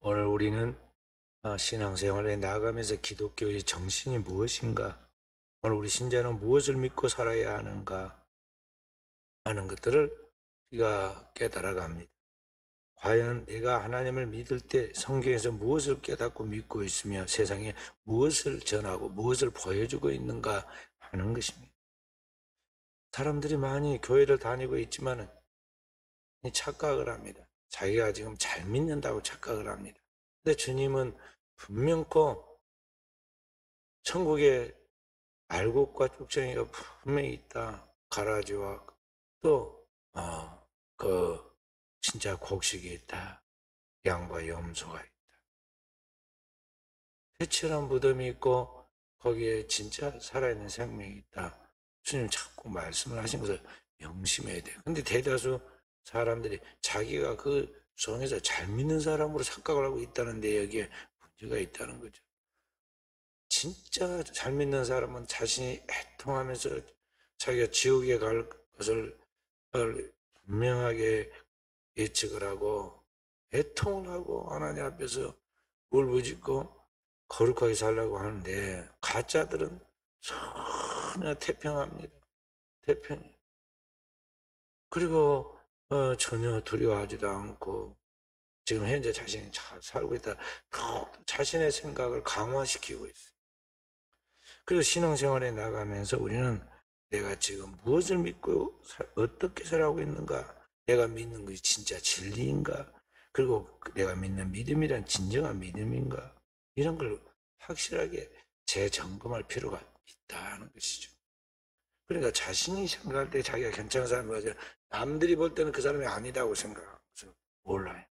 오늘 우리는 신앙생활에 나아가면서 기독교의 정신이 무엇인가, 오늘 우리 신자는 무엇을 믿고 살아야 하는가 하는 것들을 우리가 깨달아갑니다. 과연 내가 하나님을 믿을 때 성경에서 무엇을 깨닫고 믿고 있으며 세상에 무엇을 전하고 무엇을 보여주고 있는가 하는 것입니다. 사람들이 많이 교회를 다니고 있지만 착각을 합니다. 자기가 지금 잘 믿는다고 착각을 합니다. 근데 주님은 분명코 천국에 알곡과 쭉정이가 분명히 있다. 가라지와 또 진짜 곡식이 있다. 양과 염소가 있다. 회칠한 무덤이 있고 거기에 진짜 살아있는 생명이 있다. 주님 자꾸 말씀을 하신 것을 명심해야 돼요. 근데 대다수 사람들이 자기가 그 속에서 잘 믿는 사람으로 착각을 하고 있다는데 여기에 문제가 있다는 거죠. 진짜 잘 믿는 사람은 자신이 애통하면서 자기가 지옥에 갈 것을 분명하게 예측을 하고 애통을 하고 하나님 앞에서 울부짖고 거룩하게 살라고 하는데 가짜들은 전혀 태평합니다. 태평해. 그리고 전혀 두려워하지도 않고 지금 현재 자신이 잘 살고 있다. 자신의 생각을 강화시키고 있어요. 그리고 신앙생활에 나가면서 우리는 내가 지금 무엇을 믿고 어떻게 살아가고 있는가, 내가 믿는 것이 진짜 진리인가, 그리고 내가 믿는 믿음이란 진정한 믿음인가, 이런 걸 확실하게 재점검할 필요가 있다는 것이죠. 그러니까 자신이 생각할 때 자기가 괜찮은 사람이 맞아요. 남들이 볼 때는 그 사람이 아니다고 생각하고 몰라요.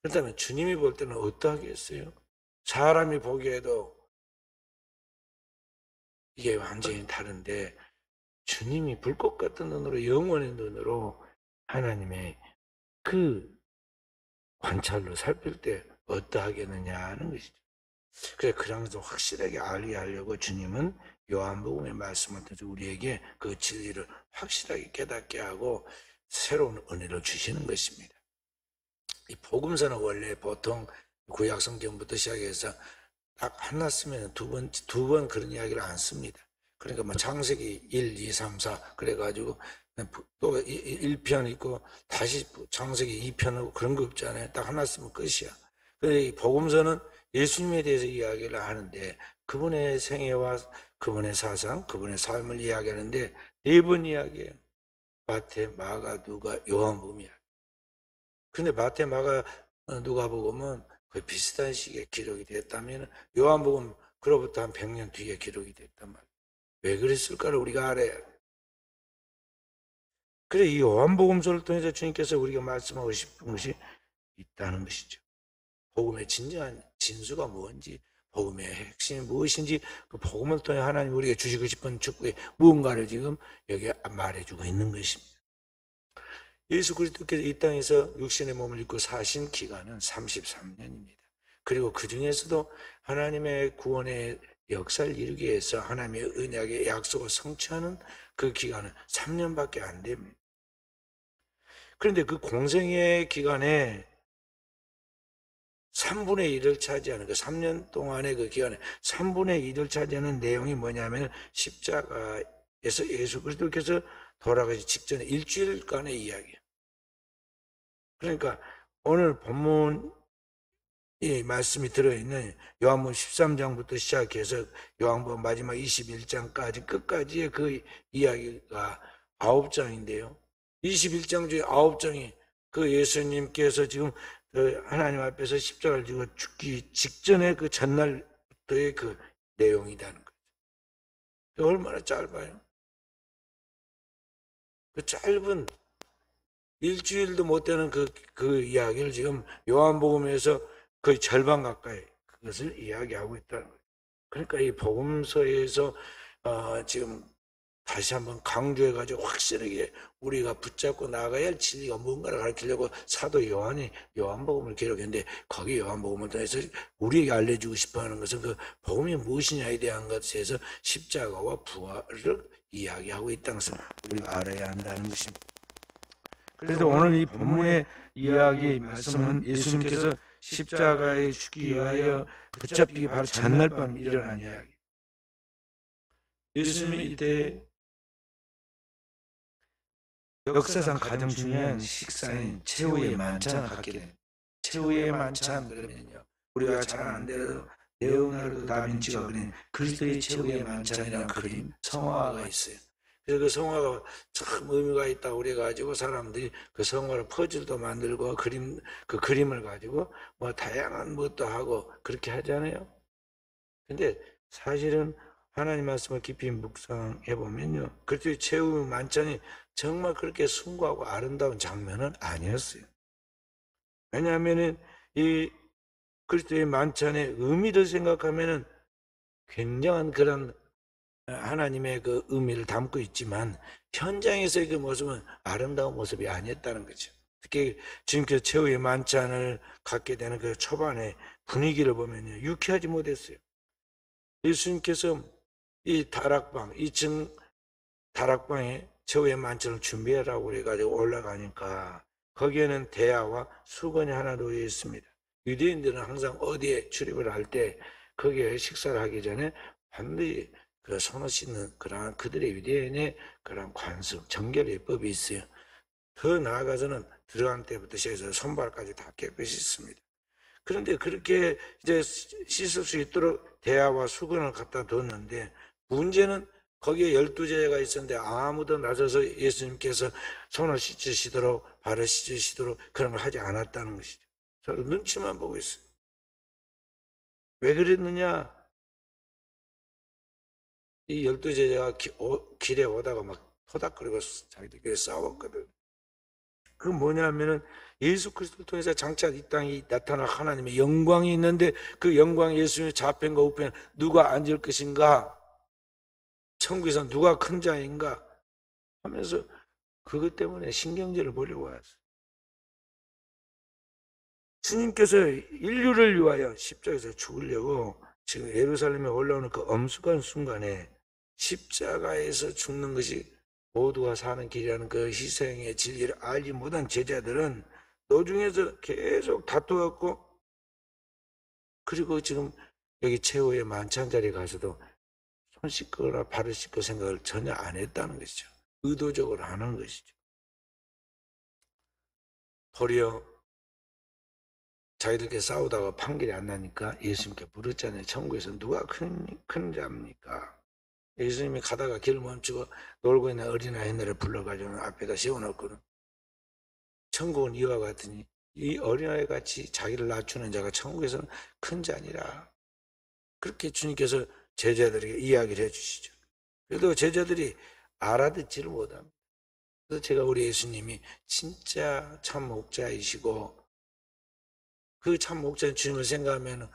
그렇다면 주님이 볼 때는 어떠하겠어요? 사람이 보기에도 이게 완전히 다른데 주님이 불꽃 같은 눈으로, 영원의 눈으로 하나님의 그 관찰로 살필 때 어떠하겠느냐 하는 것이죠. 그래서 그러면서 확실하게 알게 하려고 주님은 요한복음의 말씀을 통해서 우리에게 그 진리를 확실하게 깨닫게 하고 새로운 은혜를 주시는 것입니다. 이 복음서는 원래 보통 구약 성경부터 시작해서 딱 하나 쓰면 두 번 그런 이야기를 안 씁니다. 그러니까 뭐 창세기 1, 2, 3, 4 그래가지고 또 1편 있고 다시 창세기 2편하고 그런 거 없잖아요. 딱 하나 쓰면 끝이야. 근데 이 복음서는 예수님에 대해서 이야기를 하는데 그분의 생애와 그분의 사상, 그분의 삶을 이야기하는데 네 번 이야기해요. 마태, 마가, 누가, 요한복음이야. 근데 마태, 마가, 누가복음은 거의 비슷한 시기에 기록이 됐다면 요한복음 그로부터 한 100년 뒤에 기록이 됐단 말이에요. 왜 그랬을까를 우리가 알아야 돼요. 그래 이 요한복음서를 통해서 주님께서 우리가 말씀하고 싶은 것이 있다는 것이죠. 복음의 진정한 진수가 뭔지, 복음의 핵심이 무엇인지, 그 복음을 통해 하나님 우리가 주시고 싶은 축복의 무언가를 지금 여기 말해주고 있는 것입니다. 예수 그리스도께서 이 땅에서 육신의 몸을 입고 사신 기간은 33년입니다. 그리고 그 중에서도 하나님의 구원의 역사를 이루기 위해서 하나님의 언약의 약속을 성취하는 그 기간은 3년밖에 안 됩니다. 그런데 그 공생의 기간에 3분의 1을 차지하는 그 3년 동안의 그 기간에 3분의 1을 차지하는 내용이 뭐냐면 십자가에서 예수 그리스도께서 돌아가기 직전에 일주일간의 이야기예요. 그러니까 오늘 본문이 말씀이 들어있는 요한복음 13장부터 시작해서 요한복음 마지막 21장까지 끝까지의 그 이야기가 9장인데요. 21장 중에 9장이 그 예수님께서 지금 하나님 앞에서 십자가를 지고 죽기 직전에 그 전날부터의 그 내용이라는 거죠. 얼마나 짧아요. 그 짧은 일주일도 못 되는 그 이야기를 지금 요한복음에서 거의 절반 가까이 그것을 이야기하고 있다는 거예요. 그러니까 이 복음서에서 지금 다시 한번 강조해가지고 확실하게 우리가 붙잡고 나가야 할 진리가 뭔가를 가르치려고 사도 요한이 요한복음을 기록했는데 거기 요한복음을 통해서 우리에게 알려주고 싶어하는 것은 그 복음이 무엇이냐에 대한 것에서 십자가와 부활을 이야기하고 있다는 것을 우리가 알아야 한다는 것입니다. 그래서 오늘 이 본문의 이야기 말씀은 예수님께서 십자가에 죽기 위하여 붙잡히기 바로 전날 밤 일어난 이야기. 예수님이 이때 역사상 가장 중요한 식사인 최후의 만찬을 갖게 됩니다. 최후의 만찬 그러면요, 우리가 잘 아는 대로 레오나르도 다빈치가 그린 그리스도의 최후의 만찬이라는 그림, 성화가 있어요. 그래서 그 성화가 참 의미가 있다고 그래가지고 사람들이 그 성화를 퍼즐도 만들고 그 그림을 가지고 뭐 다양한 것도 하고 그렇게 하잖아요. 근데 사실은 하나님 말씀을 깊이 묵상해 보면요, 그리스도의 최후의 만찬이 정말 그렇게 숭고하고 아름다운 장면은 아니었어요. 왜냐하면은 이 그리스도의 만찬의 의미를 생각하면은 굉장한 그런 하나님의 그 의미를 담고 있지만 현장에서의 그 모습은 아름다운 모습이 아니었다는 거죠. 특히 주님께서 최후의 만찬을 갖게 되는 그 초반의 분위기를 보면요, 유쾌하지 못했어요. 예수님께서 이 다락방, 2층 다락방에 최후의 만찬을 준비하라고 그래가지고 올라가니까 거기에는 대야와 수건이 하나 놓여 있습니다. 유대인들은 항상 어디에 출입을 할 때 거기에 식사를 하기 전에 반드시 그 손을 씻는 그러한 그들의 유대인의 그런 관습, 정결예법이 있어요. 더 나아가서는 들어간 때부터 시작해서 손발까지 다 깨끗이 씻습니다. 그런데 그렇게 이제 씻을 수 있도록 대야와 수건을 갖다 뒀는데 문제는 거기에 12제자가 있었는데 아무도 나서서 예수님께서 손을 씻으시도록 발을 씻으시도록 그런 걸 하지 않았다는 것이죠. 서로 눈치만 보고 있어요. 왜 그랬느냐? 이 12제자가 길에 오다가 막 토닥거리고 자기들끼리 싸웠거든. 그 뭐냐면은 예수 그리스도를 통해서 장차 이 땅에 나타날 하나님의 영광이 있는데 그 영광 예수님의 좌편과 우편 누가 앉을 것인가? 천국에서 누가 큰 자인가? 하면서 그것 때문에 신경질을 벌이고 왔어요. 주님께서 인류를 위하여 십자가에서 죽으려고 지금 예루살렘에 올라오는 그 엄숙한 순간에 십자가에서 죽는 것이 모두가 사는 길이라는 그 희생의 진리를 알지 못한 제자들은 노중에서 계속 다투었고, 그리고 지금 여기 최후의 만찬 자리에 가서도 손 씻거나 발을 씻고 생각을 전혀 안 했다는 것이죠. 의도적으로 하는 것이죠. 도리어 자기들끼리 싸우다가 판결이 안 나니까 예수님께 물었잖아요. 천국에서 누가 큰 자입니까? 예수님이 가다가 길을 멈추고 놀고 있는 어린아이들을 불러가지고 앞에다 세워놓고는 천국은 이와 같으니 이 어린아이 같이 자기를 낮추는 자가 천국에서는 큰 자니라. 그렇게 주님께서 제자들에게 이야기를 해주시죠. 그래도 제자들이 알아듣지를 못합니다. 그래서 제가 우리 예수님이 진짜 참 목자이시고 그 참 목자인 주님을 생각하면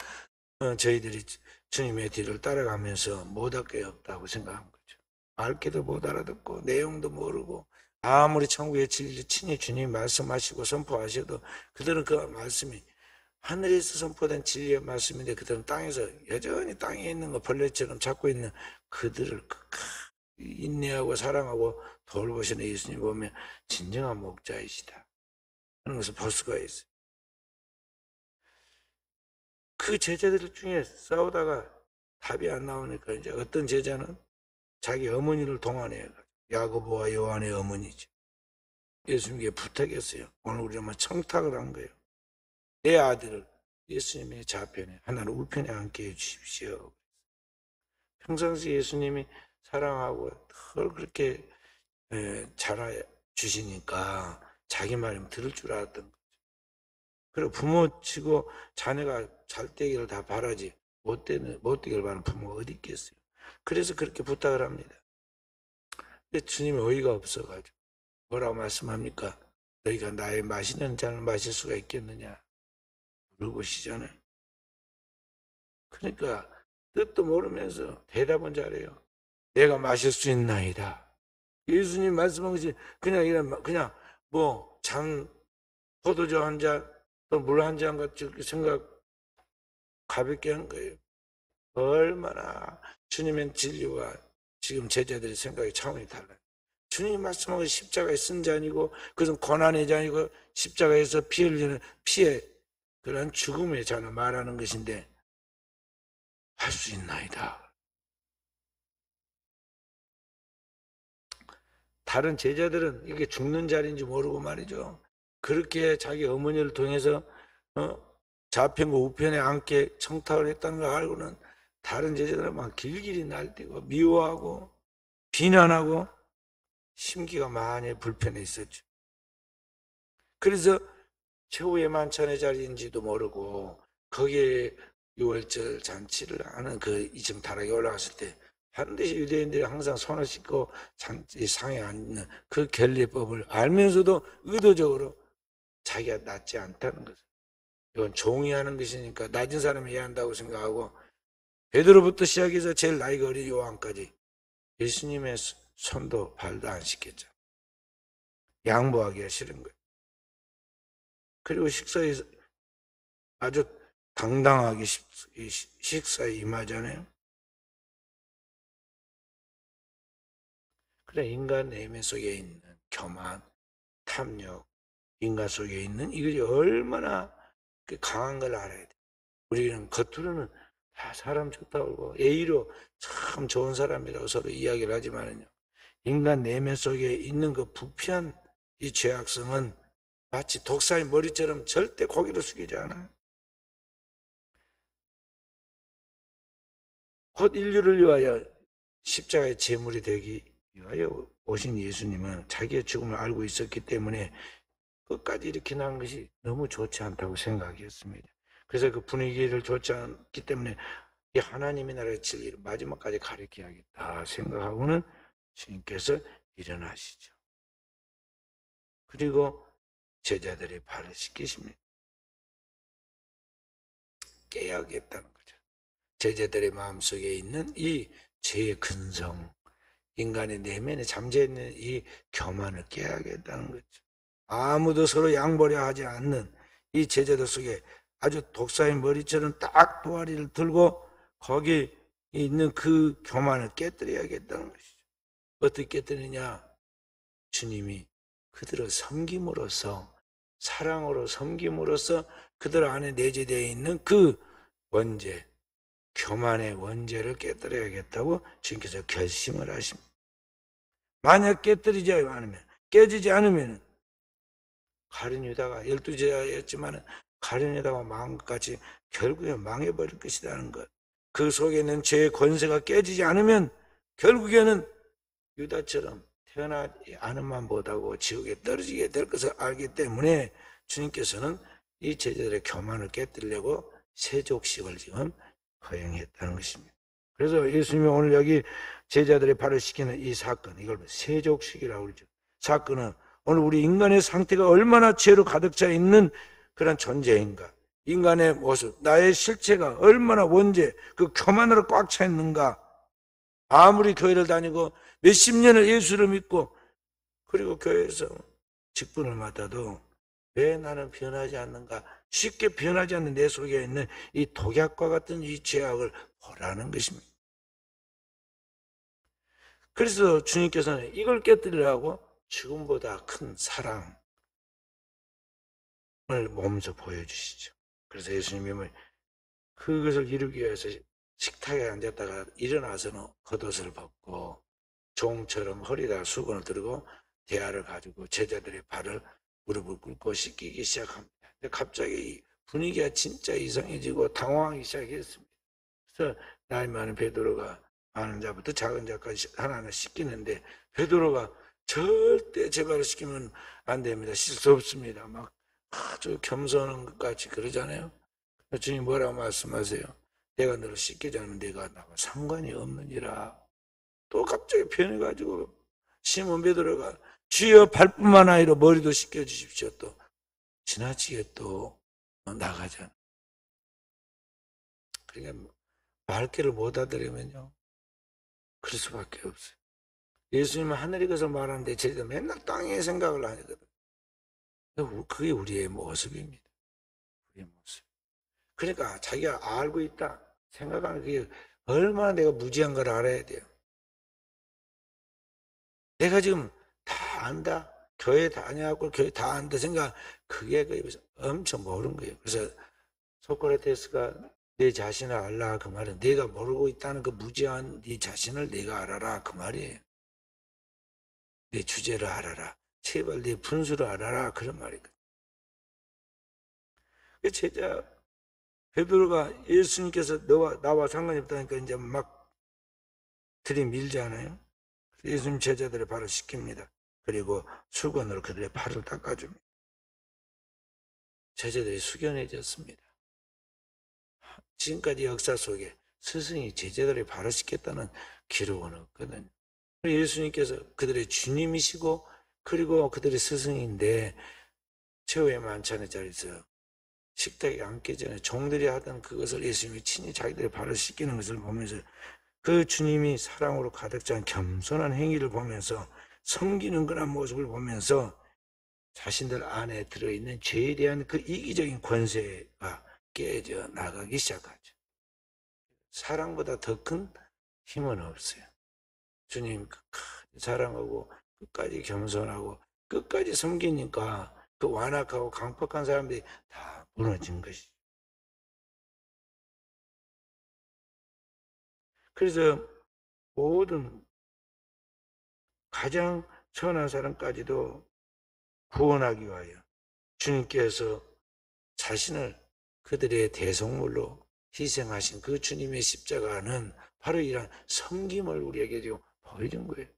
저희들이 주님의 뒤를 따라가면서 못할 게 없다고 생각한 거죠. 알게도 못 알아듣고 내용도 모르고 아무리 천국의 진리를 친히 주님이 말씀하시고 선포하셔도 그들은 그 말씀이 하늘에서 선포된 진리의 말씀인데 그들은 땅에서 여전히 땅에 있는 거 벌레처럼 잡고 있는 그들을 인내하고 사랑하고 돌보시는 예수님 보면 진정한 목자이시다 하는 것을 볼 수가 있어요. 그 제자들 중에 싸우다가 답이 안 나오니까 이제 어떤 제자는 자기 어머니를 동원해요. 야고보와 요한의 어머니죠. 예수님께 부탁했어요. 오늘 우리 엄마 청탁을 한 거예요. 내 아들을 예수님의 좌편에 하나는 우편에 앉게 해주십시오. 평상시 예수님이 사랑하고 늘 그렇게 잘해주시니까 자기 말이면 들을 줄 알았던 거죠. 그리고 부모 치고 자녀가 잘 되기를 다 바라지 못 되기를 바라는 부모가 어디 있겠어요. 그래서 그렇게 부탁을 합니다. 근데 주님이 어이가 없어가지고 뭐라고 말씀합니까? 너희가 나의 마시는 잔을 마실 수가 있겠느냐? 물어보시잖아요. 그러니까 뜻도 모르면서 대답은 잘해요. 내가 마실 수 있나이다. 예수님 말씀한 것이 그냥 뭐 포도주 한 잔, 또 물 한 잔 같이 생각 가볍게 한 거예요. 얼마나 주님의 진리와 지금 제자들의 생각이 차원이 달라요. 주님이 말씀한 것이 십자가에 쓴 잔이고 그것은 고난의 잔이고 십자가에서 피 흘리는 피의 그러한 죽음의 잔을 말하는 것인데 할 수 있나이다. 다른 제자들은 이게 죽는 자리인지 모르고 말이죠. 그렇게 자기 어머니를 통해서 좌편과 우편에 앉게 청탁을 했다는 걸 알고는 다른 제자들은 막 길길이 날뛰고 미워하고 비난하고 심기가 많이 불편해 있었죠. 그래서 최후의 만찬의 자리인지도 모르고 거기에 유월절 잔치를 하는 그 이층 다락에 올라갔을 때 반드시 유대인들이 항상 손을 씻고 상에 앉는 그 결례법을 알면서도 의도적으로 자기가 낫지 않다는 거죠. 이건 종이 하는 것이니까 낮은 사람이 해야 한다고 생각하고 베드로부터 시작해서 제일 나이가 어린 요한까지 예수님의 손도 발도 안 씻겠죠. 양보하기가 싫은 거예요. 그리고 식사에 아주 당당하게 식사에 임하잖아요. 그래, 인간 내면 속에 있는 교만, 탐욕, 인간 속에 있는 이것이 얼마나 강한 걸 알아야 돼. 우리는 겉으로는 다 사람 좋다고 그러고 A로 참 좋은 사람이라고 서로 이야기를 하지만은요, 인간 내면 속에 있는 그 부패한 이 죄악성은 마치 독사의 머리처럼 절대 고개를 숙이지 않아요. 곧 인류를 위하여 십자가의 제물이 되기 위하여 오신 예수님은 자기의 죽음을 알고 있었기 때문에 끝까지 이렇게 난 것이 너무 좋지 않다고 생각했습니다. 그래서 그 분위기를 좋지 않기 때문에 이 하나님의 나라의 진리를 마지막까지 가르쳐야겠다 생각하고는 주님께서 일어나시죠. 그리고 제자들의 발을 씻기십니다. 깨야겠다는 거죠. 제자들의 마음속에 있는 이 죄의 근성, 인간의 내면에 잠재있는 이 교만을 깨야겠다는 거죠. 아무도 서로 양보려 하지 않는 이 제자들 속에 아주 독사의 머리처럼 딱 도화리를 들고 거기 있는 그 교만을 깨뜨려야겠다는 것이죠. 어떻게 깨뜨리냐? 주님이 그들을 섬김으로써, 사랑으로 섬김으로써 그들 안에 내재되어 있는 그 원죄, 교만의 원죄를 깨뜨려야겠다고 주님께서 결심을 하십니다. 만약 깨뜨리지 않으면, 깨지지 않으면 가룟 유다가 12제자였지만 가룟 유다가 망한 것 같이 결국에 망해버릴 것이라는 것. 그 속에 있는 죄의 권세가 깨지지 않으면 결국에는 유다처럼 태어나지 않음만 못하고 지옥에 떨어지게 될 것을 알기 때문에 주님께서는 이 제자들의 교만을 깨뜨리려고 세족식을 지금 허용했다는 것입니다. 그래서 예수님이 오늘 여기 제자들의 발을 씻기는 이 사건, 이걸 세족식이라고 그러죠. 사건은 오늘 우리 인간의 상태가 얼마나 죄로 가득 차 있는 그런 존재인가, 인간의 모습, 나의 실체가 얼마나 원죄, 그 교만으로 꽉 차 있는가. 아무리 교회를 다니고 몇십 년을 예수를 믿고 그리고 교회에서 직분을 맡아도 왜 나는 변하지 않는가, 쉽게 변하지 않는 내 속에 있는 이 독약과 같은 이 죄악을 보라는 것입니다. 그래서 주님께서는 이걸 깨뜨리라고 죽음보다 큰 사랑을 몸소 보여주시죠. 그래서 예수님이 그것을 이루기 위해서 식탁에 앉았다가 일어나서는 겉옷을 벗고 종처럼 허리에다 수건을 들고 대야를 가지고 제자들의 발을 무릎을 꿇고 씻기기 시작합니다. 근데 갑자기 분위기가 진짜 이상해지고 당황하기 시작했습니다. 그래서 나이 많은 베드로가 많은 자부터 작은 자까지 하나하나 씻기는데 베드로가 절대 제 발을 씻기면 안 됩니다. 씻을 수 없습니다. 막 아주 겸손한 것 같이 그러잖아요. 주님 뭐라고 말씀하세요? 내가 너를 씻기지 않으면 내가 나와 상관이 없느니라. 또 갑자기 변해가지고 시몬 베드로가 주여 발뿐만 아니라 머리도 씻겨주십시오. 또 지나치게 또 나가잖아. 그러니까 말귀를 못 알아들으면요 그럴 수밖에 없어요. 예수님은 하늘의 것을 말하는데 저희도 맨날 땅의 생각을 하거든. 그게 우리의 모습입니다. 우리의 모습. 그러니까 자기가 알고 있다 생각하는 그게 얼마나 내가 무지한 걸 알아야 돼요. 내가 지금 다 안다, 교회 다녀왔고 교회 다 안다 생각, 그게 엄청 모르는 거예요. 그래서 소크라테스가 내 자신을 알라 그 말은 내가 모르고 있다는 그 무지한 네 자신을 내가 알아라 그 말이에요. 내 주제를 알아라. 제발 내 분수를 알아라 그런 말이거든. 그 제자 베드로가 예수님께서 나와 상관이 없다니까 이제 막 들이밀잖아요. 예수님 제자들의 발을 씻깁니다. 그리고 수건으로 그들의 발을 닦아줍니다. 제자들이 숙연해졌습니다. 지금까지 역사 속에 스승이 제자들의 발을 씻겠다는 기록은 없거든요. 예수님께서 그들의 주님이시고 그리고 그들의 스승인데 최후의 만찬의 자리에서 식탁에 앉기 전에 종들이 하던 그것을 예수님이 친히 자기들의 발을 씻기는 것을 보면서 그 주님이 사랑으로 가득 찬 겸손한 행위를 보면서 섬기는 그런 모습을 보면서 자신들 안에 들어있는 죄에 대한 그 이기적인 권세가 깨져 나가기 시작하죠. 사랑보다 더 큰 힘은 없어요. 주님 끝까지 사랑하고 끝까지 겸손하고 끝까지 섬기니까 그 완악하고 강팍한 사람들이 다 무너진 것이죠. 그래서 모든 가장 선한 사람까지도 구원하기 위하여 주님께서 자신을 그들의 대속물로 희생하신 그 주님의 십자가는 바로 이런 섬김을 우리에게 지금 보여준 거예요.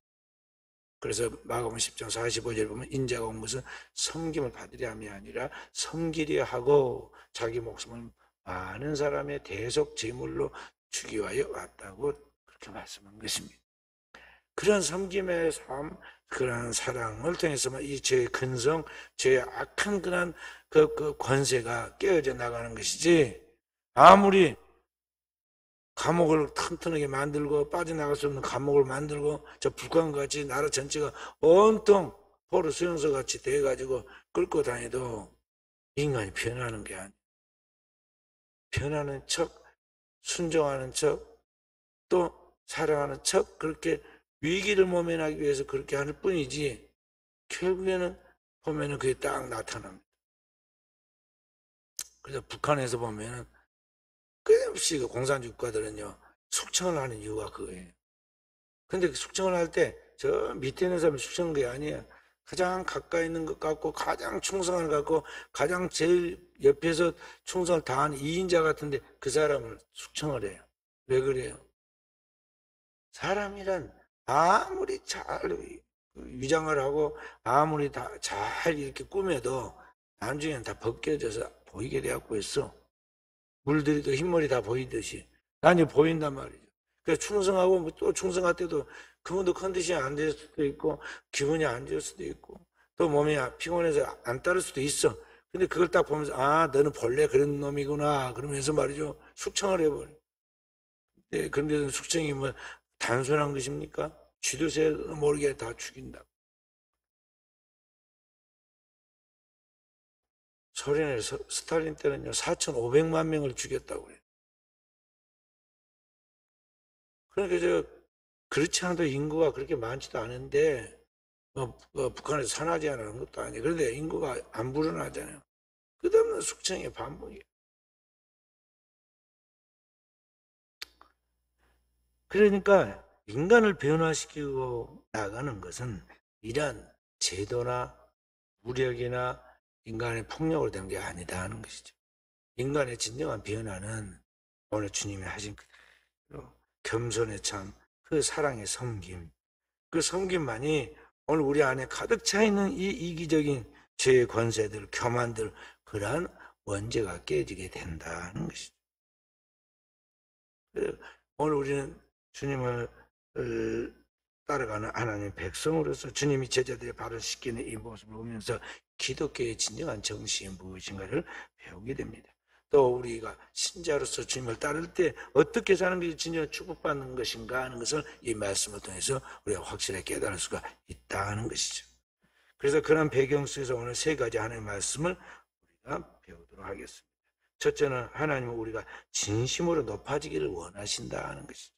그래서 마가복음 10장 45절 보면 인자가 온 것은 섬김을 받으려 함이 아니라 섬기려 하고 자기 목숨을 많은 사람의 대속 제물로 주기 위하여 왔다고 그렇게 말씀한 것입니다. 그런 섬김의 삶, 그런 사랑을 통해서만 이 죄의 근성, 죄의 악한 그런 그 권세가 깨어져 나가는 것이지, 아무리 감옥을 튼튼하게 만들고 빠져나갈 수 없는 감옥을 만들고 저 북한같이 나라 전체가 온통 포로 수용소 같이 돼가지고 끌고 다니도 인간이 변하는 게 아니에요. 변하는 척, 순종하는 척, 또 사랑하는 척 그렇게 위기를 모면하기 위해서 그렇게 하는 뿐이지 결국에는 보면은 그게 딱 나타납니다. 그래서 북한에서 보면은 끊임없이 그 공산주의 국가들은요 숙청을 하는 이유가 그거예요. 근데 그 숙청을 할 때 저 밑에 있는 사람이 숙청한 게 아니에요. 가장 가까이 있는 것 같고 가장 충성을 갖고 가장 제일 옆에서 충성을 다한 2인자 같은데 그 사람을 숙청을 해요. 왜 그래요? 사람이란 아무리 잘 위장을 하고 아무리 다 잘 이렇게 꾸며도 나중에는 다 벗겨져서 보이게 되었고 있어. 물들이도 흰머리 다 보이듯이 나중에 보인단 말이죠. 그래서 충성하고 또 충성할 때도 그분도 컨디션이 안 될 수도 있고 기분이 안 좋을 수도 있고 또 몸이 피곤해서 안 따를 수도 있어. 근데 그걸 딱 보면서 아 너는 본래 그런 놈이구나 그러면서 말이죠 숙청을 해버려. 네, 그런데 숙청이 뭐 단순한 것입니까? 쥐도 새도 모르게 다 죽인다. 소련의 스탈린 때는요 4,500만 명을 죽였다고 그래요. 그러니까 그렇지 않아도 인구가 그렇게 많지도 않은데 북한에서 산하제 안 하는 것도 아니에요. 그런데 인구가 안 불어나잖아요. 끝없는 숙청의 반복이에요. 그러니까 인간을 변화시키고 나가는 것은 이런 제도나 무력이나 인간의 폭력을 된 게 아니다 하는 것이죠. 인간의 진정한 변화는 오늘 주님이 하신 그대로 겸손의 참, 그 사랑의 섬김, 그 섬김만이 오늘 우리 안에 가득 차 있는 이 이기적인 죄의 권세들, 교만들, 그러한 원죄가 깨지게 된다는 것이죠. 오늘 우리는 주님을 따라가는 하나님의 백성으로서 주님이 제자들의 발을 씻기는 이 모습을 보면서 기독교의 진정한 정신이 무엇인가를 배우게 됩니다. 또 우리가 신자로서 주님을 따를 때 어떻게 사는 것이 진정 축복받는 것인가 하는 것을 이 말씀을 통해서 우리가 확실하게 깨달을 수가 있다는 것이죠. 그래서 그런 배경 속에서 오늘 세 가지 하나님의 말씀을 우리가 배우도록 하겠습니다. 첫째는 하나님은 우리가 진심으로 높아지기를 원하신다 하는 것이죠.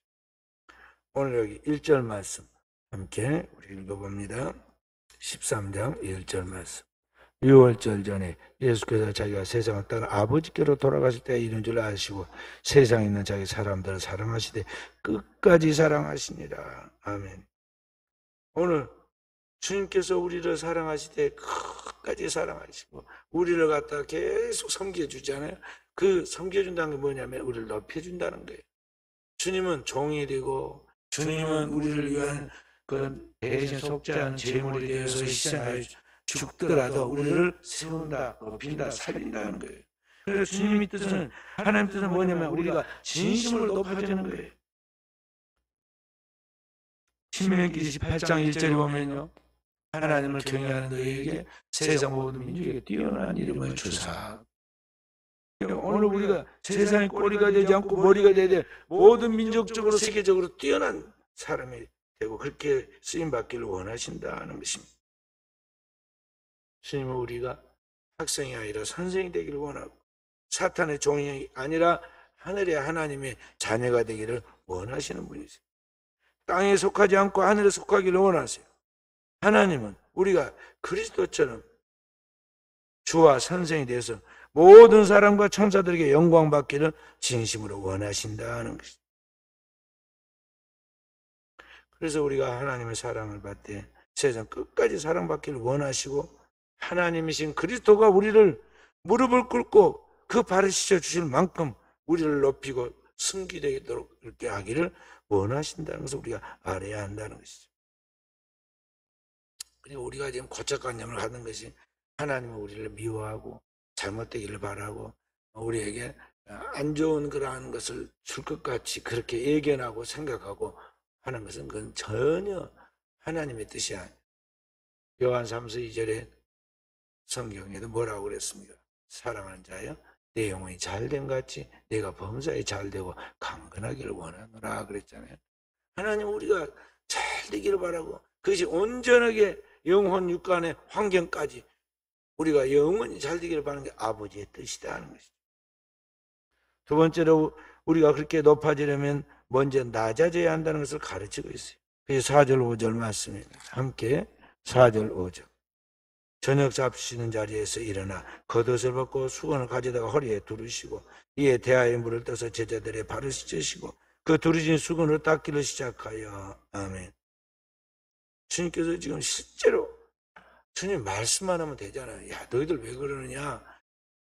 오늘 여기 1절 말씀 함께 우리 읽어봅니다. 13장 1절 말씀. 유월절 전에 예수께서 자기가 세상을 떠나 아버지께로 돌아가실 때 이런 줄 아시고 세상에 있는 자기 사람들을 사랑하시되 끝까지 사랑하시니라. 아멘. 오늘 주님께서 우리를 사랑하시되 끝까지 사랑하시고 우리를 갖다 계속 섬겨주잖아요. 그 섬겨준다는 게 뭐냐면 우리를 높여준다는 거예요. 주님은 종이 되고 주님은 우리를 위한 그 대신 속지 않은 제물이 되어서 희생하여 죽더라도 우리를 세운다, 높인다, 살린다는 거예요. 그래서 주님의 뜻은, 하나님 뜻은 뭐냐면 우리가 진심으로 높아지는 거예요. 신명기 28장 1절에 보면요, 하나님을 경외하는 너희에게 세상 모든 민족에게 뛰어난 이름을 주사. 오늘 우리가 세상의 꼬리가 되지 않고 머리가 되야 돼. 모든 민족적으로 세계적으로 뛰어난 사람이 되고 그렇게 쓰임받기를 원하신다는 것입니다. 주님은 우리가 학생이 아니라 선생이 되기를 원하고 사탄의 종이 아니라 하늘의 하나님의 자녀가 되기를 원하시는 분이세요. 땅에 속하지 않고 하늘에 속하기를 원하세요. 하나님은 우리가 그리스도처럼 주와 선생이 되어서 모든 사람과 천사들에게 영광 받기를 진심으로 원하신다는 것입니다. 그래서 우리가 하나님의 사랑을 받되 세상 끝까지 사랑받기를 원하시고 하나님이신 그리스도가 우리를 무릎을 꿇고 그 발을 씻어 주실 만큼 우리를 높이고 승기되도록 이렇게 하기를 원하신다는 것을 우리가 알아야 한다는 것이죠. 그리고 우리가 지금 고착관념을 하는 것이 하나님은 우리를 미워하고 잘못되기를 바라고 우리에게 안 좋은 그러한 것을 줄 것 같이 그렇게 예견하고 생각하고 하는 것은 그건 전혀 하나님의 뜻이 아니에요. 요한 3서 2절에 성경에도 뭐라고 그랬습니까? 사랑하는 자여 내 영혼이 잘된 같이 내가 범사에 잘되고 강건하기를 원하노라 그랬잖아요. 하나님 우리가 잘 되기를 바라고 그것이 온전하게 영혼 육간의 환경까지 우리가 영원히 잘 되기를 바라는 게 아버지의 뜻이다 하는 것이죠. 두 번째로 우리가 그렇게 높아지려면 먼저 낮아져야 한다는 것을 가르치고 있어요. 그래서 4절 5절 말씀입니다. 함께 4절 5절. 저녁 잡수시는 자리에서 일어나 겉옷을 벗고 수건을 가져다가 허리에 두르시고 이에 대하에 물을 떠서 제자들의 발을 씻으시고 그 두르신 수건으로 닦기를 시작하여. 아멘. 주님께서 지금 실제로 주님 말씀만 하면 되잖아요. 야 너희들 왜 그러느냐.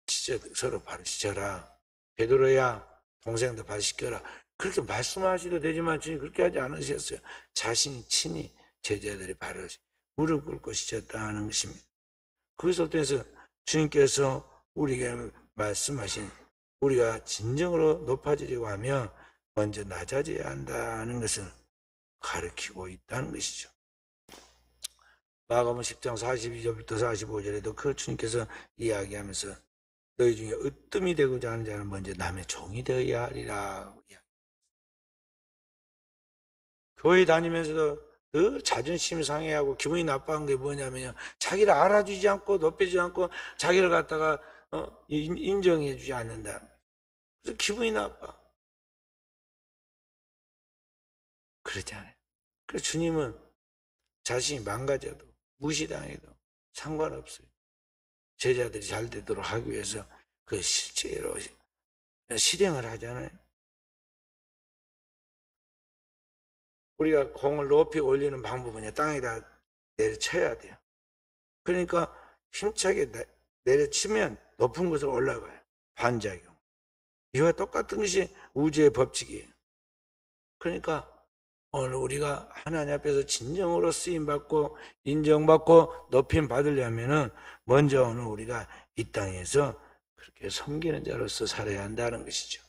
진짜 서로 발을 씻어라. 베드로야 동생도 발 씻겨라. 그렇게 말씀하셔도 되지만 주님 그렇게 하지 않으셨어요. 자신이 친히 제자들의 발을 무릎 꿇고 씻었다는 것입니다. 거기서 통해서 주님께서 우리에게 말씀하신 우리가 진정으로 높아지려고 하면 먼저 낮아져야 한다는 것을 가르치고 있다는 것이죠. 마가복음 10장 42절부터 45절에도 그 주님께서 이야기하면서 너희 중에 으뜸이 되고자 하는 자는 먼저 남의 종이 되어야 하리라. 교회 다니면서도 늘 자존심 상해하고 기분이 나빠한 게 뭐냐면요. 자기를 알아주지 않고 높여주지 않고 자기를 갖다가 인정해 주지 않는다. 그래서 기분이 나빠. 그렇지 않아요. 그래서 주님은 자신이 망가져도 무시당해도 상관없어요. 제자들이 잘 되도록 하기 위해서 그 실제로 실행을 하잖아요. 우리가 공을 높이 올리는 방법은 땅에다 내려쳐야 돼요. 그러니까 힘차게 내려치면 높은 곳으로 올라가요. 반작용. 이와 똑같은 것이 우주의 법칙이에요. 그러니까 오늘 우리가 하나님 앞에서 진정으로 쓰임받고 인정받고 높임 받으려면은 먼저 오늘 우리가 이 땅에서 그렇게 섬기는 자로서 살아야 한다는 것이죠.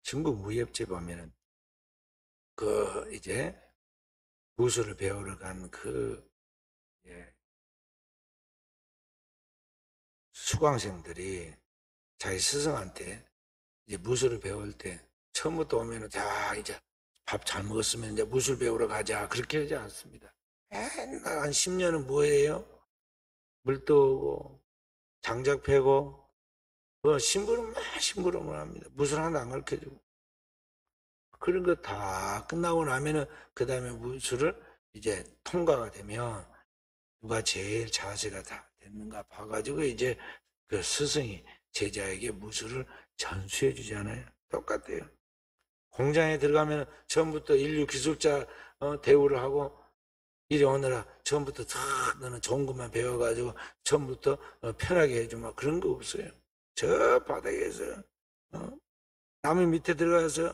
중국 무협지 보면은 이제 무술을 배우러 간 수강생들이 자기 스승한테 이제 무술을 배울 때 처음부터 오면은 자 이제 밥 잘 먹었으면 이제 무술 배우러 가자 그렇게 하지 않습니다. 맨날 한 10년은 뭐예요? 물 떠오고 장작 패고 심부름을 합니다. 무술 하나 안 가르쳐주고 그런 거 다 끝나고 나면은 그 다음에 무술을 이제 통과가 되면 누가 제일 자세가 다 됐는가 봐가지고 이제 그 스승이 제자에게 무술을 전수해 주잖아요. 똑같아요. 공장에 들어가면 처음부터 인류 기술자 대우를 하고 이리 오너라 처음부터 다 너는 좋은 것만 배워가지고 처음부터 편하게 해줘 막 그런 거 없어요. 저 바닥에서 나무 밑에 들어가서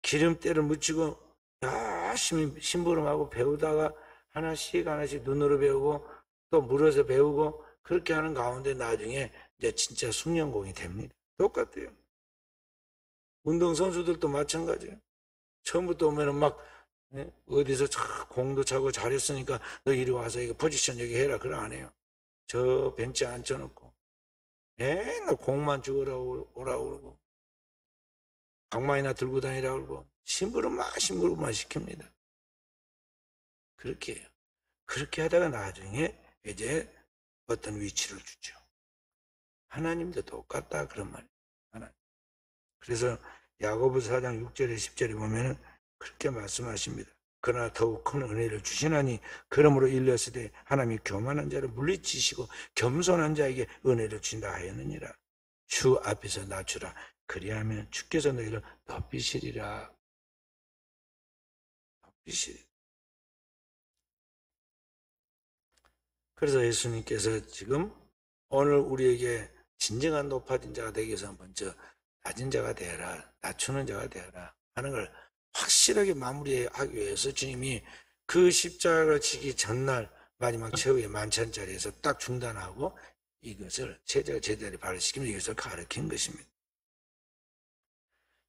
기름때를 묻히고 열심히 심부름하고 배우다가 하나씩 하나씩 눈으로 배우고 또 물어서 배우고 그렇게 하는 가운데 나중에 이제 진짜 숙련공이 됩니다. 똑같아요. 운동선수들도 마찬가지예요. 처음부터 오면은 막 어디서 공도 차고 잘했으니까 너 이리 와서 이거 포지션 여기 해라 그걸 안 해요. 저 벤치에 앉혀놓고 맨날 공만 주우라고 오라고 그러고 방망이나 들고 다니라고 그러고 심부름만 시킵니다. 그렇게 해요. 그렇게 하다가 나중에 이제 어떤 위치를 주죠. 하나님도 똑같다 그런 말이에요. 하나님. 그래서 야고보서 4장 6절에 10절에 보면은 그렇게 말씀하십니다. 그러나 더욱 큰 은혜를 주시나니 그러므로 일렀으되 하나님이 교만한 자를 물리치시고 겸손한 자에게 은혜를 주신다 하였느니라. 주 앞에서 낮추라. 그리하면 주께서 너희를 높이시리라. 높이시리라. 그래서 예수님께서 지금 오늘 우리에게 진정한 높아진 자가 되기 위해서 먼저 낮은 자가 되어라, 낮추는 자가 되어라 하는 걸 확실하게 마무리하기 위해서 주님이 그 십자가를 지기 전날 마지막 최후의 만찬 자리에서 딱 중단하고 이것을 제자들이 발을 시키면 이것을 가르친 것입니다.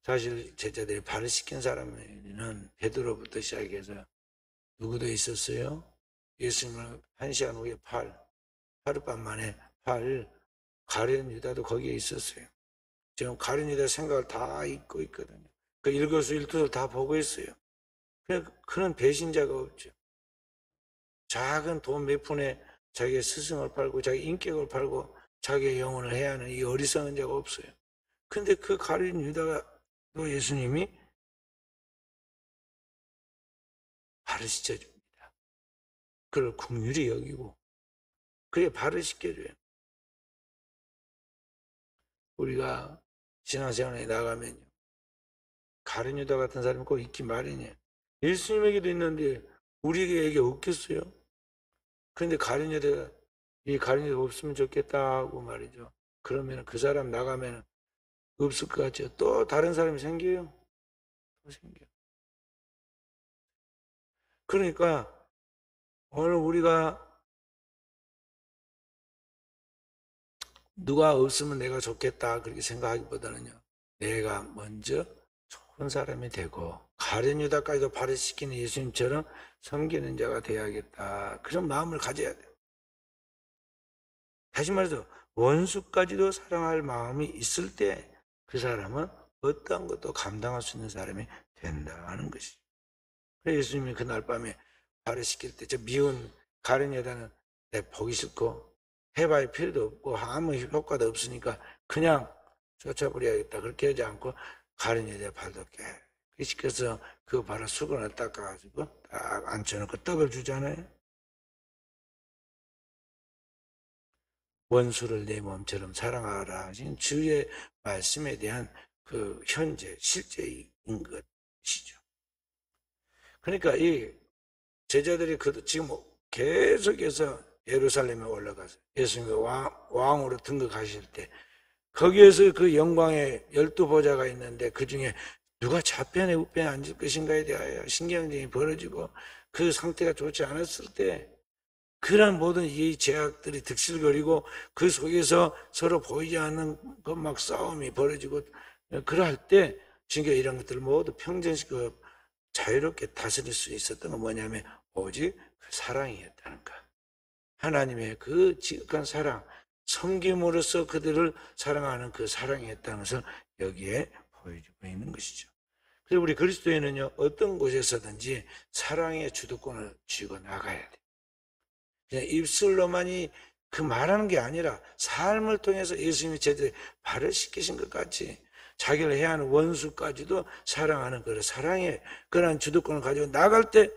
사실 제자들이 발을 시킨 사람에는 베드로부터 시작해서 누구도 있었어요? 예수님을 1시간 후에 하룻밤 만에 가룟 유다도 거기에 있었어요. 지금 가룟 유다 생각을 다 잊고 있거든요. 그 일거수일투를 다 보고 있어요. 그런 배신자가 없죠. 작은 돈 몇 푼에 자기의 스승을 팔고 자기 인격을 팔고 자기의 영혼을 해야 하는 이 어리석은 자가 없어요. 근데 그 가룟 유다가 또 예수님이 발을 씻어줍니다. 그걸 긍휼히 여기고 그래 발을 씻겨줘요. 우리가 신앙생활에 나가면요. 가룟 유다 같은 사람이 꼭 있기 마련이에요. 예수님에게도 있는데 우리에게 없겠어요? 그런데 가룟 유다가 이 가룟 유다 없으면 좋겠다고 말이죠. 그러면 그 사람 나가면 없을 것 같죠. 또 다른 사람이 생겨요. 또 생겨. 그러니까 오늘 우리가 누가 없으면 내가 좋겠다 그렇게 생각하기보다는요. 내가 먼저 좋은 사람이 되고 가룟 유다까지도 발을 씻기는 예수님처럼 섬기는 자가 되어야겠다. 그런 마음을 가져야 돼요. 다시 말해서 원수까지도 사랑할 마음이 있을 때 그 사람은 어떠한 것도 감당할 수 있는 사람이 된다는 것이죠. 그래서 예수님이 그날 밤에 발을 씻길 때 저 미운 가룟 유다는 내 보기 싫고 해봐야 필요도 없고 아무 효과도 없으니까 그냥 쫓아버려야겠다 그렇게 하지 않고 가룟 유다의 발도 깨끗이 씻겨서 그 발을 수건을 닦아가지고 딱 앉혀놓고 떡을 주잖아요. 원수를 내 몸처럼 사랑하라 하신 주의 말씀에 대한 그 현재 실제인 것이죠. 그러니까 이 제자들이 지금 계속해서 예루살렘에 올라가서 예수님이 왕으로 등극하실 때 거기에서 그 영광의 12보좌가 있는데 그 중에 누가 좌편에 우편에 앉을 것인가에 대하여 신경전이 벌어지고 그 상태가 좋지 않았을 때 그런 모든 이 제약들이 득실거리고 그 속에서 서로 보이지 않는 그 막 싸움이 벌어지고 그럴 때 지금 이런 것들을 모두 평정시키고 자유롭게 다스릴 수 있었던 건 뭐냐면 오직 그 사랑이었다는 것. 하나님의 그 지극한 사랑, 섬김으로써 그들을 사랑하는 그 사랑이었다는 것을 여기에 보여주고 있는 것이죠. 그래서 우리 그리스도인은요, 어떤 곳에서든지 사랑의 주도권을 쥐고 나가야 돼요. 그냥 입술로만이 그 말하는 게 아니라 삶을 통해서 예수님이 제대로 발을 씻기신 것 같이 자기를 해야 하는 원수까지도 사랑하는 그 사랑의 그러한 주도권을 가지고 나갈 때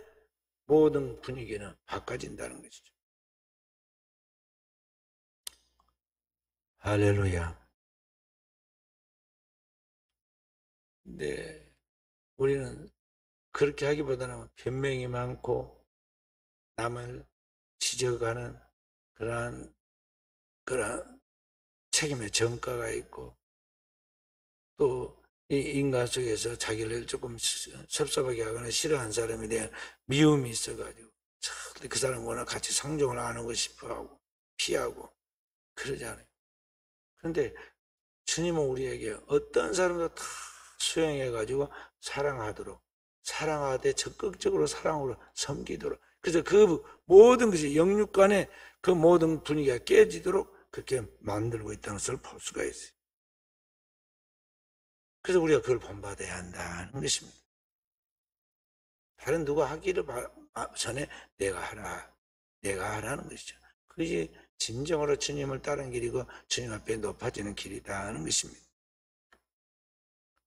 모든 분위기는 바꿔진다는 것이죠. 할렐루야. 근데 우리는 그렇게 하기보다는 변명이 많고 남을 지적하는 그러한 책임의 전가가 있고 또 이 인간 속에서 자기를 조금 섭섭하게 하거나 싫어하는 사람에 대한 미움이 있어가지고 절대 그 사람과 같이 상종을 안 하고 싶어하고 피하고 그러잖아요. 그런데 주님은 우리에게 어떤 사람도 다 수용해가지고 사랑하도록 사랑하되 적극적으로 사랑으로 섬기도록 그래서 그 모든 것이 영육 간에 그 모든 분위기가 깨지도록 그렇게 만들고 있다는 것을 볼 수가 있어요. 그래서 우리가 그걸 본받아야 한다는 것입니다. 다른 누가 하기를 전에 내가 하라. 내가 하라는 것이죠. 그것이 진정으로 주님을 따르는 길이고 주님 앞에 높아지는 길이다 하는 것입니다.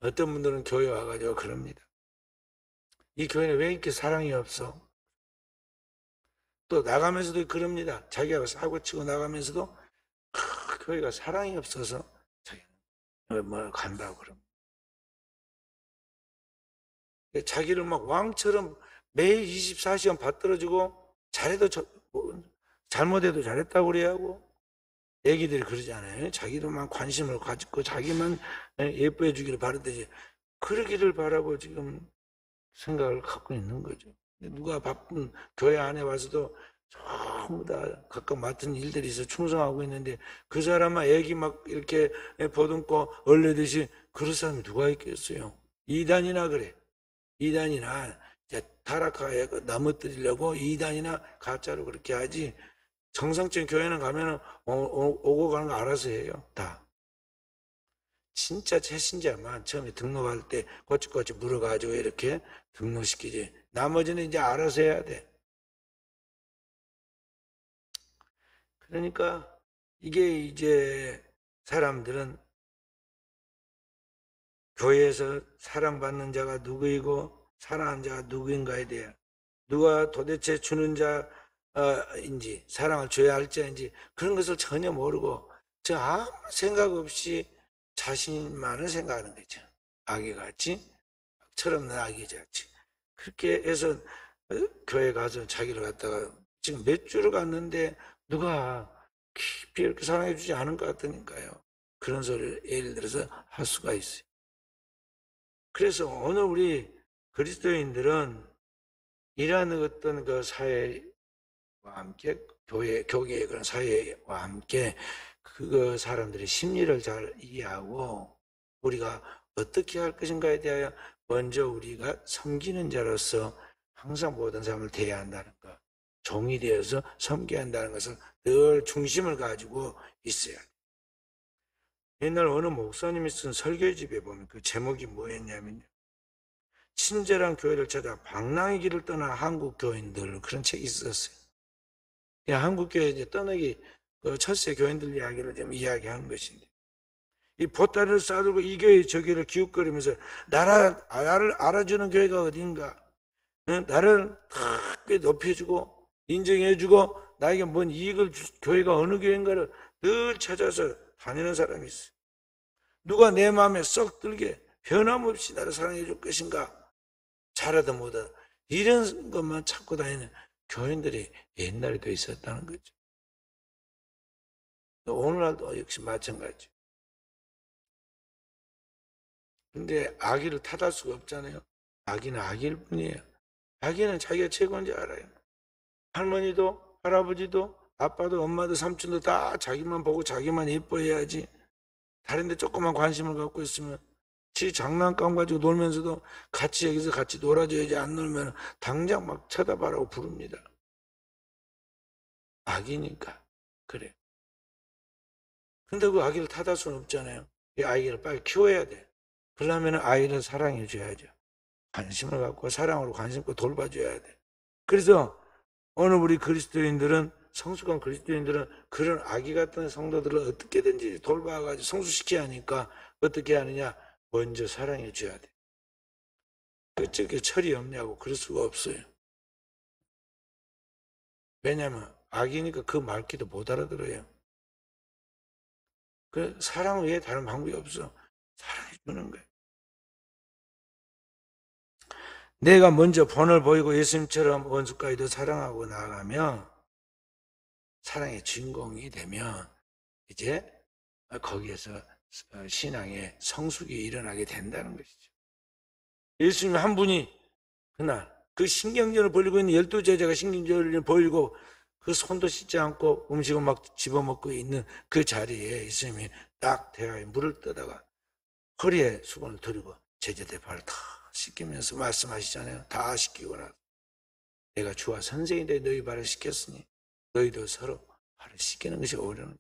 어떤 분들은 교회 와가지고 그럽니다. 이 교회는 왜 이렇게 사랑이 없어? 또 나가면서도 그럽니다. 자기가 사고 치고 나가면서도 교회가 사랑이 없어서 자기는 뭐 간다고 그럽니다. 자기를 막 왕처럼 매일 24시간 받들어주고 잘해도 잘못해도 잘했다고 그래야 하고 애기들이 그러잖아요. 자기도 막 관심을 가지고 자기만 예뻐해 주기를 바라듯이 그러기를 바라고 지금 생각을 갖고 있는 거죠. 누가 바쁜 교회 안에 와서도 전부 다 각각 맡은 일들이 있어 충성하고 있는데 그 사람만 애기 막 이렇게 보듬고 얼레듯이 그런 사람이 누가 있겠어요. 이단이나 그래. 이단이나 타락하에 넘어뜨리려고 이단이나 가짜로 그렇게 하지 정상적인 교회는 가면은 오고 가는 거 알아서 해요. 다. 진짜 최신자만 처음에 등록할 때 꼬치꼬치 물어가지고 이렇게 등록시키지. 나머지는 이제 알아서 해야 돼. 그러니까 이게 이제 사람들은 교회에서 사랑받는 자가 누구이고 사랑하는 자가 누구인가에 대해 누가 도대체 주는 자인지 사랑을 줘야 할 자인지 그런 것을 전혀 모르고 저 아무 생각 없이 자신만을 생각하는 거죠. 아기같이 철없는 아기같이 그렇게 해서 교회 가서 자기를 갖다가 지금 몇 주를 갔는데 누가 깊이 이렇게 사랑해 주지 않은 것 같으니까요. 그런 소리를 예를 들어서 할 수가 있어요. 그래서 오늘 우리 그리스도인들은 이러한 어떤 그 사회와 함께 교계의 그런 사회와 함께 그 사람들의 심리를 잘 이해하고 우리가 어떻게 할 것인가에 대하여 먼저 우리가 섬기는 자로서 항상 모든 사람을 대해야 한다는 것, 종이 되어서 섬겨야 한다는 것을 늘 중심을 가지고 있어야 해요. 옛날 어느 목사님이 쓴 설교집에 보면 그 제목이 뭐였냐면요. 친절한 교회를 찾아 방랑의 길을 떠난 한국 교인들 그런 책이 있었어요. 한국 교회 이제 떠나기 그 첫세 교인들 이야기를 좀 이야기하는 것인데 이 보따리를 싸들고 이 교회 저 교회를 기웃거리면서 나를 알아주는 교회가 어딘가 나를 크게 높여주고 인정해주고 나에게 뭔 이익을 교회가 어느 교회인가를 늘 찾아서 다니는 사람이 있어요. 누가 내 마음에 썩 들게 변함없이 나를 사랑해 줄 것인가 잘하다 못하다 이런 것만 찾고 다니는 교인들이 옛날에도 있었다는 거죠. 오늘날도 역시 마찬가지. 근데 아기를 탓할 수가 없잖아요. 아기는 아기일 뿐이에요. 아기는 자기가 최고인지 알아요. 할머니도 할아버지도 아빠도 엄마도 삼촌도 다 자기만 보고 자기만 예뻐해야지. 다른 데 조금만 관심을 갖고 있으면 지 장난감 가지고 놀면서도 같이 여기서 같이 놀아줘야지 안 놀면 당장 막 쳐다봐라고 부릅니다. 아기니까 그래. 근데 그 아기를 탓할 수는 없잖아요. 이 아이를 빨리 키워야 돼. 그러려면 아이를 사랑해 줘야죠. 관심을 갖고 사랑으로 관심 있고 돌봐줘야 돼. 그래서 오늘 우리 그리스도인들은 성숙한 그리스도인들은 그런 아기 같은 성도들을 어떻게든지 돌봐가지고 성숙시켜야 하니까 어떻게 하느냐? 먼저 사랑해 줘야 돼. 어떻게 철이 없냐고 그럴 수가 없어요. 왜냐하면 아기니까 그 말귀도 못 알아들어요. 그 사랑 외에 다른 방법이 없어. 사랑해 주는 거예요. 내가 먼저 본을 보이고 예수님처럼 원수까지도 사랑하고 나아가면 사랑의 주인공이 되면 이제 거기에서 신앙의 성숙이 일어나게 된다는 것이죠. 예수님 한 분이 그날 그 신경전을 벌이고 있는 12제자가 신경전을 벌이고 그 손도 씻지 않고 음식을 막 집어먹고 있는 그 자리에 예수님이 딱 대하에 물을 떠다가 허리에 수건을 들이고 제자들 발을 다 씻기면서 말씀하시잖아요. 다 씻기고 나서 내가 주와 선생인데 너희 발을 씻겼으니 너희도 서로 발을 씻기는 것이 옳으느니라.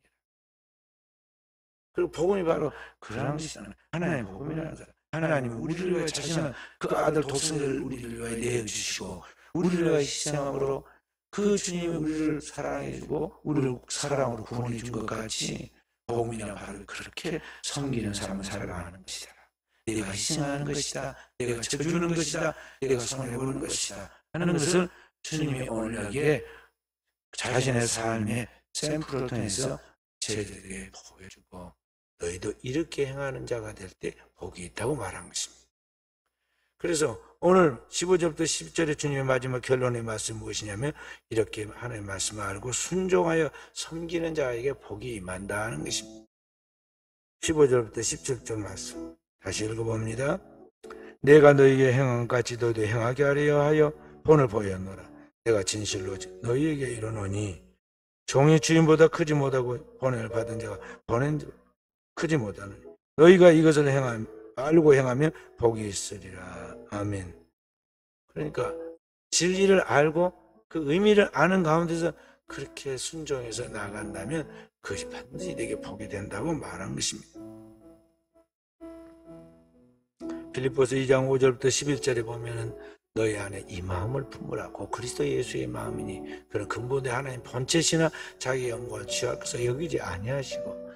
그리고 복음이 바로 그런 것이잖아요. 하나님의 복음이라는 거예요. 하나님은 우리를 위해 자신은 그 아들 독생자를 우리를 위해 내어주시고 우리를 위해 희생함으로 그 주님이 우리를 사랑해주고 우리를 사랑으로 구원해 준 것 같이 복음이란 바로 그렇게 섬기는 삶을 살아가는 것이다. 내가 희생하는 것이다. 내가 쳐주는 것이다. 내가 손해보는 것이다. 하는 것을 주님이 오늘 여기에 자신의 삶의 샘플을 통해서 제자들에게 보여주고 너희도 이렇게 행하는 자가 될 때 복이 있다고 말한 것입니다. 그래서 오늘 15절부터 10절의 주님의 마지막 결론의 말씀이 무엇이냐면 이렇게 하나님의 말씀을 알고 순종하여 섬기는 자에게 복이 임한다는 것입니다. 15절부터 17절 말씀 다시 읽어봅니다. 내가 너희에게 행한 것 같이 너희도 행하게 하려 하여 본을 보였노라. 내가 진실로 너희에게 이르노니 종이 주인보다 크지 못하고 본을 받은 자가 보낸 자 크지 못하느니 너희가 이것을 알고 행하면 복이 있으리라. 아멘. 그러니까 진리를 알고 그 의미를 아는 가운데서 그렇게 순종해서 나간다면 그것이 반드시 내게 복이 된다고 말한 것입니다. 빌립보서 2장 5절부터 11절에 보면은 너희 안에 이 마음을 품으라고 그리스도 예수의 마음이니 그런 근본의 하나님 본체시나 자기의 영광을 취할 것을 여기지 아니하시고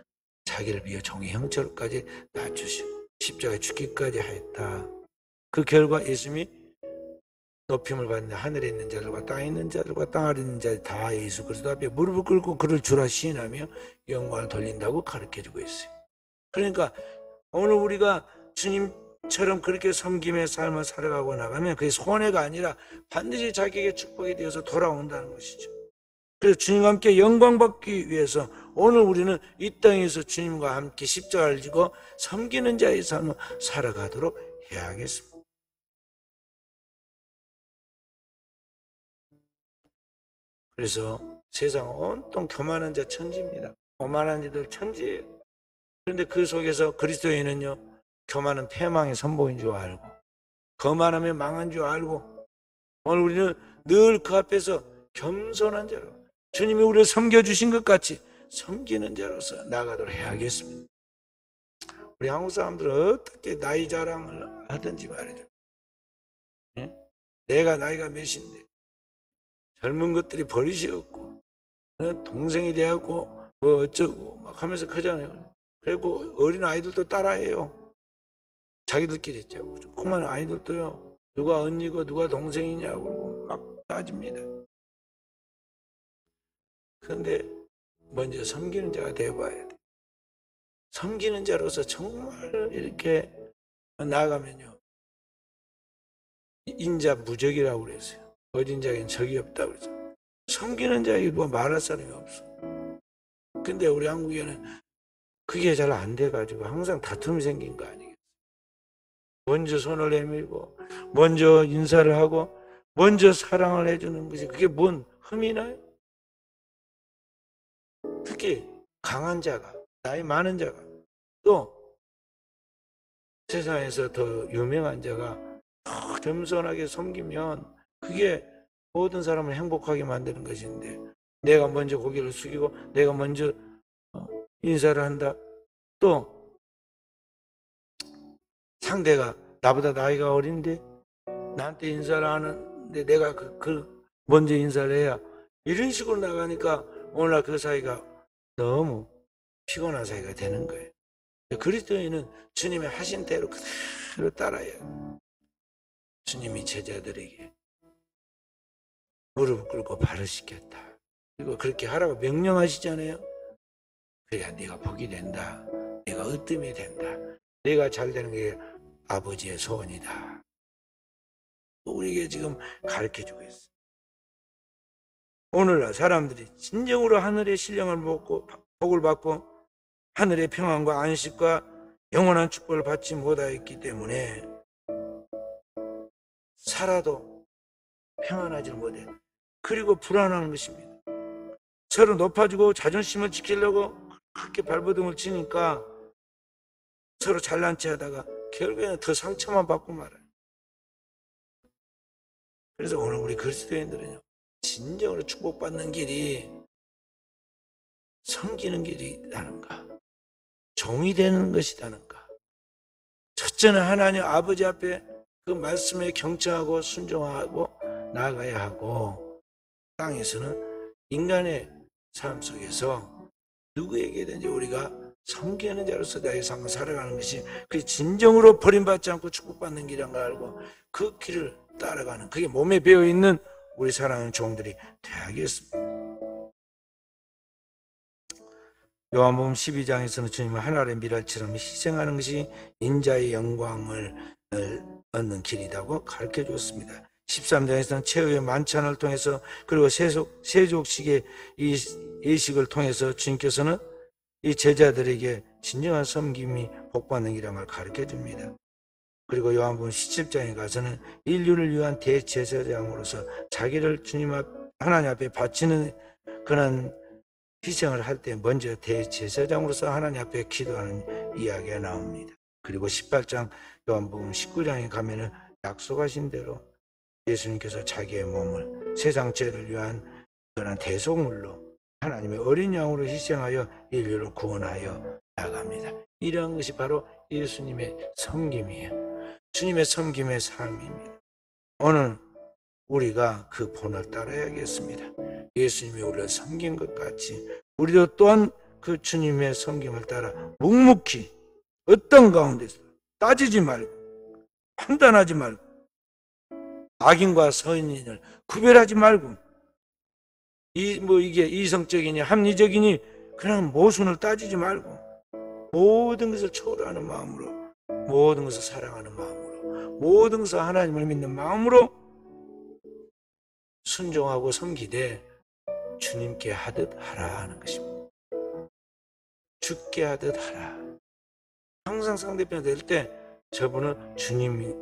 자기를 비해 종의 형체로까지 낮추시고 십자가에 죽기까지 하였다. 그 결과 예수님이 높임을 받는 하늘에 있는 자들과 땅에 있는 자들과 땅 아래 있는 자들 다 예수 그리스도 앞에 무릎을 꿇고 그를 주라 시인하며 영광을 돌린다고 가르쳐주고 있어요. 그러니까 오늘 우리가 주님처럼 그렇게 섬김의 삶을 살아가고 나가면 그게 손해가 아니라 반드시 자기에게 축복이 되어서 돌아온다는 것이죠. 그래서 주님과 함께 영광 받기 위해서 오늘 우리는 이 땅에서 주님과 함께 십자가를 지고 섬기는 자의 삶을 살아가도록 해야겠습니다. 그래서 세상 온통 교만한 자 천지입니다. 교만한 자들 천지예요. 그런데 그 속에서 그리스도인은요, 교만은 패망의 선봉인 줄 알고 거만하면 망한 줄 알고 오늘 우리는 늘 그 앞에서 겸손한 자로 주님이 우리를 섬겨주신 것 같이 섬기는 자로서 나가도록 해야겠습니다. 우리 한국 사람들은 어떻게 나이 자랑을 하든지 말이죠. 내가 나이가 몇인데 젊은 것들이 버릇이 없고 동생이 되었고 뭐 어쩌고 막 하면서 크잖아요. 그리고 어린 아이들도 따라해요. 자기들끼리 조그만 아이들도요. 누가 언니고 누가 동생이냐고 막 따집니다. 그런데 먼저 섬기는 자가 되어봐야 돼. 섬기는 자로서 정말 이렇게 나아가면요. 인자 무적이라고 그랬어요. 어진 자에겐 적이 없다고 그랬어요. 섬기는 자에게 뭐 말할 사람이 없어. 근데 우리 한국에는 그게 잘 안 돼가지고 항상 다툼이 생긴 거 아니겠어요? 먼저 손을 내밀고 먼저 인사를 하고 먼저 사랑을 해주는 것이 그게 뭔 흠이 나요? 특히 강한 자가 나이 많은 자가 또 세상에서 더 유명한 자가 겸손하게 섬기면 그게 모든 사람을 행복하게 만드는 것인데 내가 먼저 고개를 숙이고 내가 먼저 인사를 한다. 또 상대가 나보다 나이가 어린데 나한테 인사를 하는데 내가 먼저 인사를 해야 이런 식으로 나가니까 오늘날 그 사이가 너무 피곤한 사이가 되는 거예요. 그리스도인은 주님의 하신 대로 그대로 따라야 해요. 주님이 제자들에게 무릎을 꿇고 발을 씻겼다. 그리고 그렇게 하라고 명령하시잖아요. 그래야 네가 복이 된다. 네가 으뜸이 된다. 네가 잘 되는 게 아버지의 소원이다. 우리에게 지금 가르쳐주고 있어. 오늘날 사람들이 진정으로 하늘의 신령을 먹고 복을 받고 하늘의 평안과 안식과 영원한 축복을 받지 못하였기 때문에 살아도 평안하지 못해. 그리고 불안한 것입니다. 서로 높아지고 자존심을 지키려고 그렇게 발버둥을 치니까 서로 잘난 체 하다가 결국에는 더 상처만 받고 말아요. 그래서 오늘 우리 그리스도인들은요, 진정으로 축복받는 길이 섬기는 길이라는가, 종이 되는 것이라는가. 첫째는 하나님 아버지 앞에 그 말씀에 경청하고 순종하고 나아가야 하고, 땅에서는 인간의 삶 속에서 누구에게든지 우리가 섬기는 자로서 나의 삶을 살아가는 것이 그 진정으로 버림받지 않고 축복받는 길인 걸 알고 그 길을 따라가는, 그게 몸에 배어있는 우리 사랑하는 종들이 되야겠습니다. 요한복음 12장에서는 주님은 하늘의 미랄처럼 희생하는 것이 인자의 영광을 얻는 길이라고 가르쳐 주었습니다. 13장에서는 최후의 만찬을 통해서 그리고 세족식의 이 예식을 통해서 주님께서는 이 제자들에게 진정한 섬김이 복받는 길이라는 걸 가르쳐 줍니다. 그리고 요한복음 17장에 가서는 인류를 위한 대제사장으로서 자기를 하나님 앞에 바치는 그런 희생을 할 때 먼저 대제사장으로서 하나님 앞에 기도하는 이야기가 나옵니다. 그리고 18장 요한복음 19장에 가면은 약속하신 대로 예수님께서 자기의 몸을 세상 죄를 위한 그런 대속물로 하나님의 어린 양으로 희생하여 인류를 구원하여 나갑니다. 이러한 것이 바로 예수님의 섬김이에요. 주님의 섬김의 삶입니다. 오늘 우리가 그 본을 따라야겠습니다. 예수님이 우리를 섬긴 것 같이 우리도 또한 그 주님의 섬김을 따라 묵묵히 어떤 가운데서 따지지 말고 판단하지 말고 악인과 선인을 구별하지 말고 이게 이성적이니 합리적이니 그냥 모순을 따지지 말고 모든 것을 초월하는 마음으로, 모든 것을 사랑하는 마음으로, 모든 것을 하나님을 믿는 마음으로 순종하고 섬기되 주님께 하듯 하라 하는 것입니다. 주께 하듯 하라. 항상 상대편에 될 때 저분은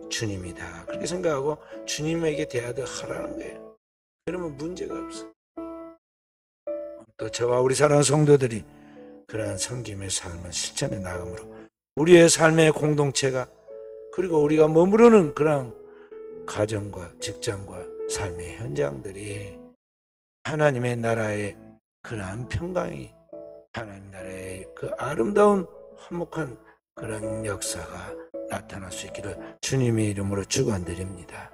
주님이다 그렇게 생각하고 주님에게 대하듯 하라는 거예요. 그러면 문제가 없어. 또 저와 우리 사랑하는 성도들이 그러한 섬김의 삶을 실천해 나가므로 우리의 삶의 공동체가, 그리고 우리가 머무르는 그런 가정과 직장과 삶의 현장들이 하나님의 나라의 그러한 평강이, 하나님 나라의 그 아름다운 화목한 그런 역사가 나타날 수 있기를 주님의 이름으로 축원드립니다.